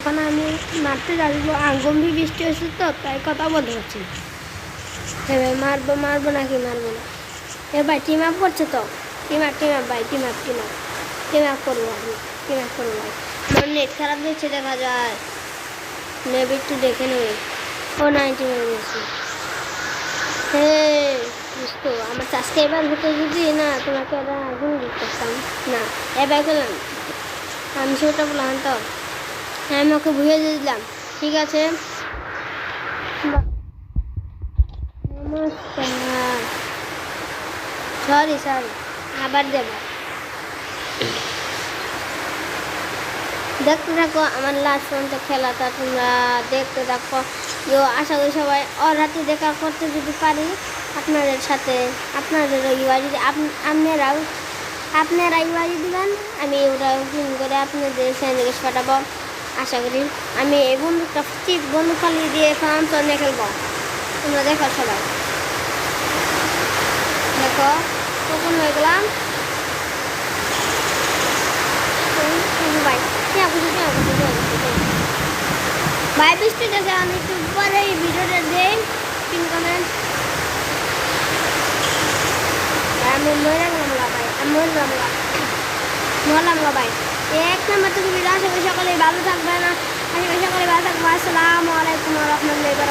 এখন আমি মারতে যাবো, গম্ভীর বৃষ্টি হয়েছে তো, তাই কথা বলতে পারছি না। হ্যাঁ ভাই, মারবো নাকি মারবো না? এ ভাই টিম আপ করছে তো, টিম আপ ভাই, টিম আপ করবো আমি, টিম আপ করবো ভাই। আমার নেট খারাপ দিচ্ছে দেখা যায়, নেট একটু দেখে নেবে। ও 90 হয়ে গেছে। হ্যাঁ বুঝতো, আমার সাবস্ক্রাইবার হতে যদি না তোমাকে ওরা আগুন করতাম না। এবার করলাম আমি, সেটা বললাম তো, হ্যাঁ আমি ওকে ভুলে দিলাম। ঠিক আছে, নমস্কার। সরি আবার দেব। দেখতে থাকো আমার লাস্ট পর্যন্ত খেলাটা, তোমরা দেখতে থাকো। আশা করি সবাই ওর হাতে দেখা করতে যদি পারি আপনাদের সাথে, আপনাদের ইউআইডি আপনারা ইউআইডি দিবেন, আমি ওটা ফোন করে আপনাদের চ্যানেলে পাঠাবো। আশা করি আমি এই বন্ধুটা চিপ বন্ধু খালি দিয়ে ফার্ম নিয়ে খেলবো। তোমরা দেখো সবাই, দেখো কখন হয়ে গেলাম ভাই। ভাই বৃষ্টি দেখে আমি একটু পরে এই ভিডিওটা দেই, পিন কমেন্ট। আমি মরলাম ভাই, মরলাম ভাই। এক নম্বর থেকে ভিডিও, আশা করি সকলেই ভালো থাকবে না, আশা করি সকলেই ভালো থাকবে। আসসালামু আলাইকুম ওয়া রাহমাতুল্লাহি ওয়া বারাকাতুহু।